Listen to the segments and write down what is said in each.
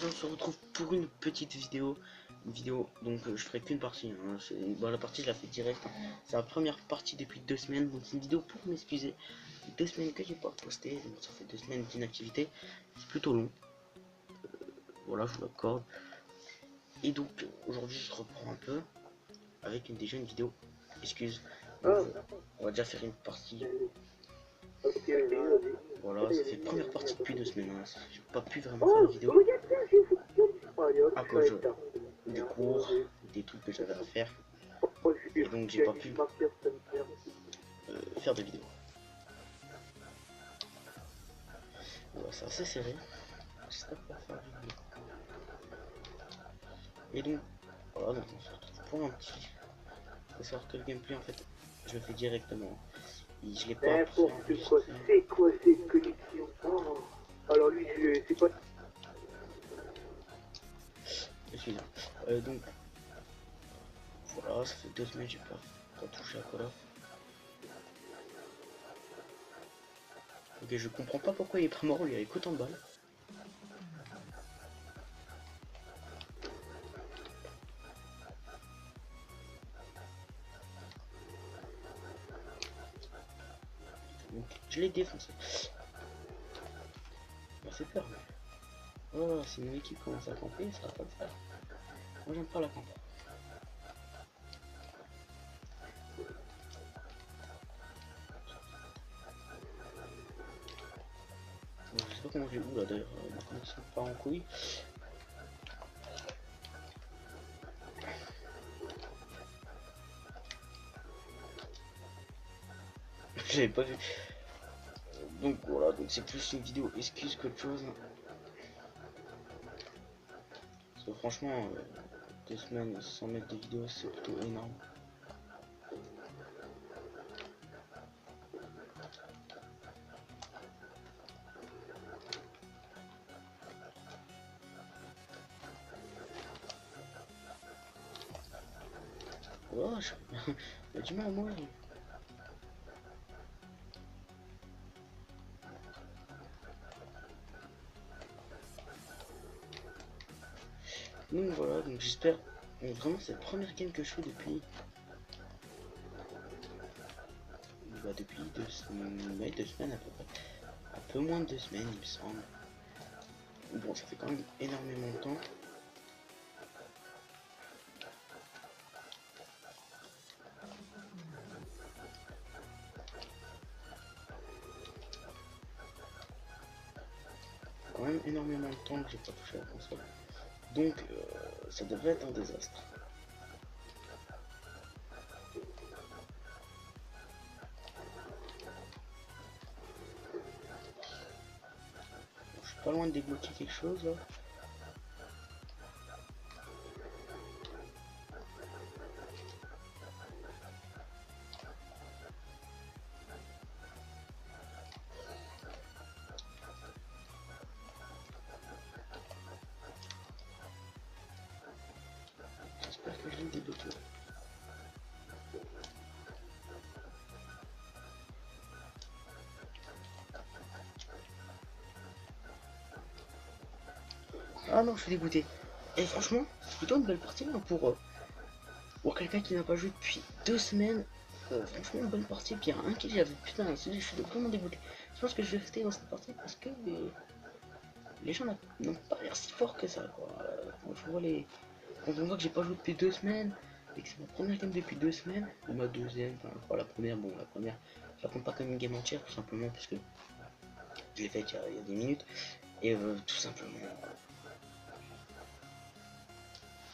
on se retrouve pour une petite vidéo. Donc je ferai qu'une partie. Hein. Bon, la partie je la fais direct. C'est la première partie depuis 2 semaines. Donc c'est une vidéo pour m'excuser. 2 semaines que j'ai pas posté. Donc ça fait 2 semaines d'inactivité. C'est plutôt long. Voilà, je vous l'accorde. Et donc aujourd'hui je reprends un peu avec déjà une vidéo. Excuse. Donc, on va déjà faire une partie. Voilà, ça fait première partie depuis 2 semaines. Hein. J'ai pas pu vraiment faire une vidéo à cause des cours, des trucs que j'avais à faire. Et donc j'ai pas pu faire de vidéo. Voilà, c'est assez serré. J'espère pouvoir faire une vidéo. Et donc, voilà, donc on se retrouve pour un petit. Faut savoir que le gameplay en fait, je le fais directement. Et je l'ai pas N'importe quoi, c'est quoi cette connexion? Oh. Alors lui, c'est pas... Excusez-moi. Donc, voilà, ça fait 2 semaines que j'ai pas touché à Call of. Ok, je comprends pas pourquoi il est pas mort, lui, avec autant de balles. Donc, je l'ai défoncé. Ça fait peur, mais... Oh, si mon équipe commence à camper, ça va pas le faire. Moi, j'aime pas la camp. Je sais pas comment j'ai où là d'ailleurs, ma connexion part en couille. J'avais pas vu. Donc voilà, donc c'est plus une vidéo excuse qu'autre chose. Parce que franchement, 2 semaines sans mettre de vidéo, c'est plutôt énorme. Oh, il y a du mal à mourir. Donc voilà, donc j'espère. Vraiment, c'est la première game que je fais depuis. Bah, depuis 2 semaines, ouais, 2 semaines à peu près. Un peu moins de 2 semaines, il me semble. Bon, ça fait quand même énormément de temps. Quand même énormément de temps que j'ai pas touché à la console. Donc, ça devrait être un désastre. Je suis pas loin de débloquer quelque chose là. J'espère que je l'ai débloqué. Ah non, je suis dégoûté. Et franchement, c'est plutôt une belle partie hein, pour quelqu'un qui n'a pas joué depuis 2 semaines. Franchement, une bonne partie. Puis il y a un kill, j'avais putain, je suis vraiment dégoûté. Je pense que je vais rester dans cette partie parce que les gens n'ont pas l'air si fort que ça. Quoi. Quand je vois quand on voit que j'ai pas joué depuis 2 semaines et que c'est ma première game depuis 2 semaines, ou ma deuxième, enfin pas la première, bon la première, je la compte pas comme une game entière tout simplement parce que je l'ai faite il y a des minutes et tout simplement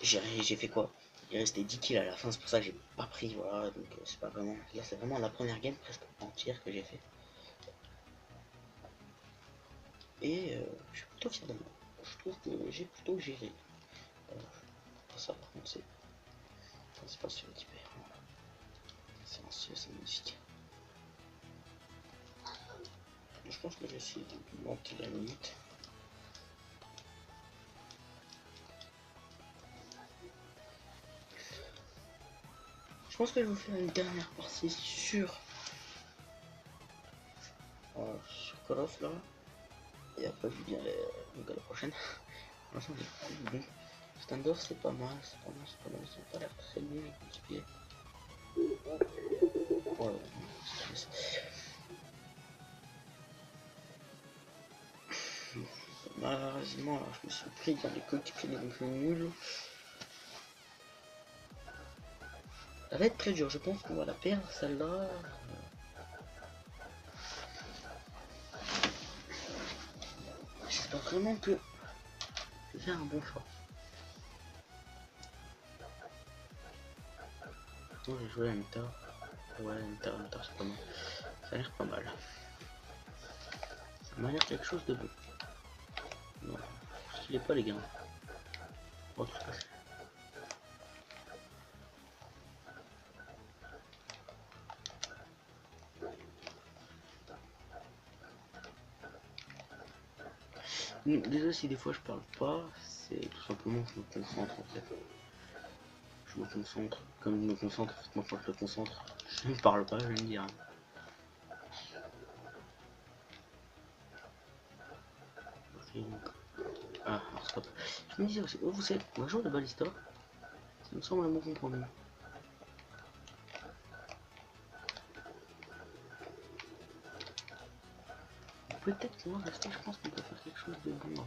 j'ai fait quoi? Il restait 10 kills à la fin, c'est pour ça que j'ai pas pris, voilà, donc c'est pas vraiment. Là c'est vraiment la première game presque entière que j'ai fait. Et je suis plutôt fier de moi. Je trouve que j'ai plutôt géré. Ça par contre c'est pas sur hyper. Silencieux, c'est magnifique. Je pense que j'ai essayé de monter la minute. Je pense que je vais vous faire une dernière partie sur Call of là. Et après je vous dirai donc à la prochaine. Franchement, j'ai bon. Standoff, c'est pas mal, c'est pas mal, c'est pas mal. Ils ont pas l'air très bien équipés. Oh là là, malheureusement, alors, je me suis pris dans les coéquipiers des gonflés nuls. Ça va être très dur, je pense qu'on va la perdre celle-là. J'espère vraiment que je vais faire un bon choix. Moi j'ai joué à Nita. Ouais, Nita c'est pas mal. Ça a l'air pas mal. Ça m'a l'air quelque chose de bon. Non, il est pas les gars. Oh, tout à fait. Désolé si des fois je parle pas, c'est tout simplement que je me concentre en fait. Je me concentre, comme je me concentre, en fait, moi quand je me concentre, je ne parle pas, je ne dis rien. Ok, donc. Ah, alors stop. Je me disais aussi, oh, vous savez, on va jouer de Ballista. Ça me semble un bon compromis. Peut-être qu'on va rester, je pense qu'on peut faire quelque chose de bon. Hein.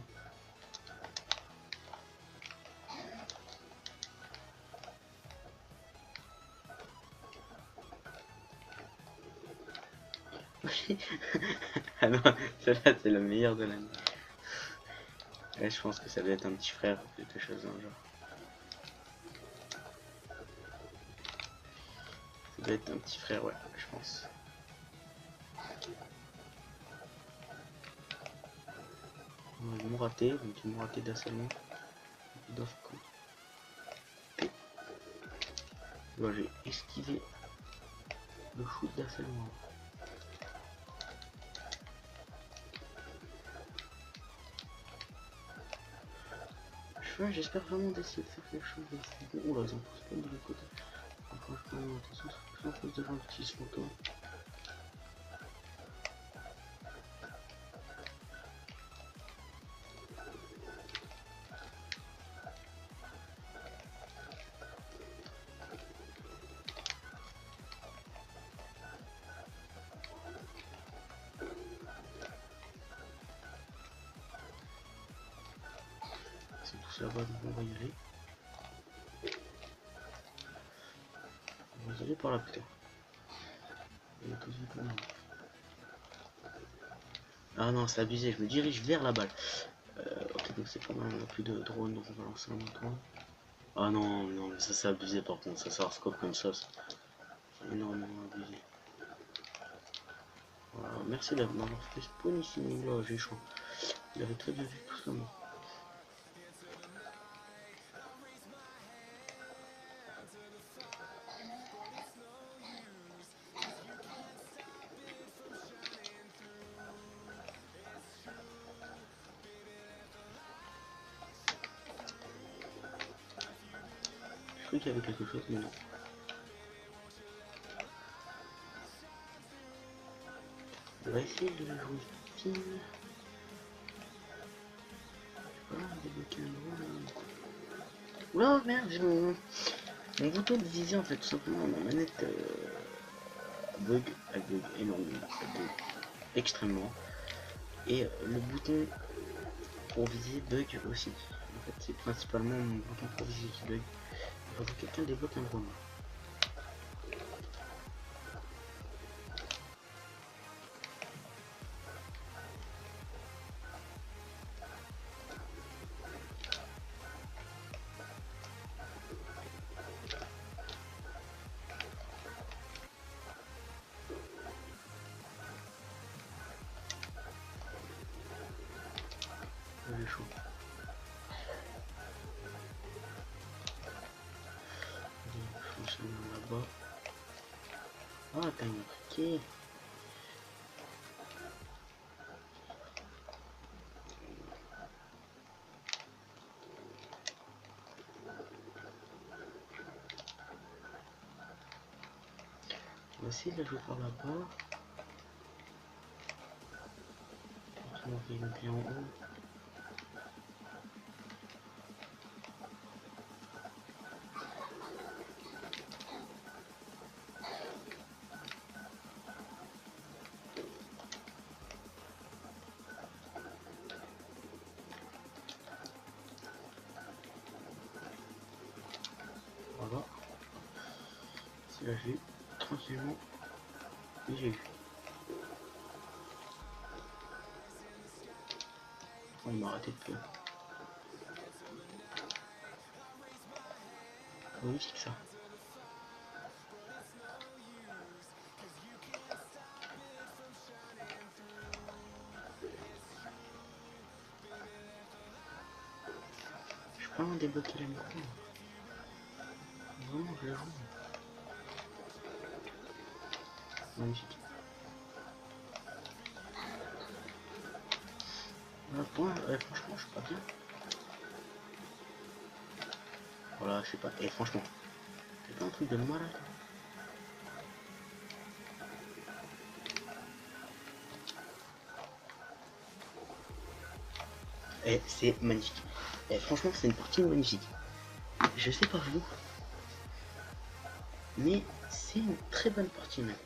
Ah non, celle-là c'est la meilleure de l'année. Ouais, je pense que ça doit être un petit frère ou quelque chose dans le genre. Ça doit être un petit frère, ouais, je pense. Ils m'ont raté, donc ils m'ont raté d'assaillement. Ils doivent couper. Bon, j'ai esquivé le shoot d'assaillement. J'espère vraiment d'essayer de faire quelque chose de bon. Oula, ils ont tous plein de l'autre côté. Franchement, attention, c'est en plus de gens qui se font toi. C'est tous là-bas, donc on va y aller. On va y aller par là, putain. Il y a tout de suite, non. Ah non, c'est abusé, je me dirige vers la balle. Ok, donc c'est pas mal, on a plus de drone, donc on va lancer un drone. Ah non, non, mais ça c'est abusé par contre, ça sort scope comme ça, c'est énormément abusé. Voilà, merci d'avoir fait spawn ici, là, j'ai chaud. Il avait très bien vu tout ça, moi. Je croyais qu'il y avait quelque chose, mais non. On va essayer de jouer fine. Voilà, débloquer un drone. Oula, merde, j'ai mon bouton de vision en fait, tout simplement, ma manette bug, elle bug énormément, elle bug extrêmement. Et le bouton pour viser bug aussi. En fait, c'est principalement mon bouton pour viser qui bug. Il faudrait que quelqu'un débloque un drone. J'ai chaud. Je suis là-bas. Ah, t'as une briquet. On va essayer de la jouer par là-bas. On va monter une clé en haut. va. C'est là, j'ai eu tranquillement. Et j'ai eu. Oh, il m'a arrêté de peu. Magnifique ça. Je peux vraiment débloquer la micro. Vraiment, je la joue. Magnifique. Franchement, je suis pas bien. Voilà, je sais pas. Et franchement, c'est pas un truc de malade. Et c'est magnifique. Et franchement, c'est une partie magnifique. Je sais pas vous, mais c'est une très bonne partie, mec.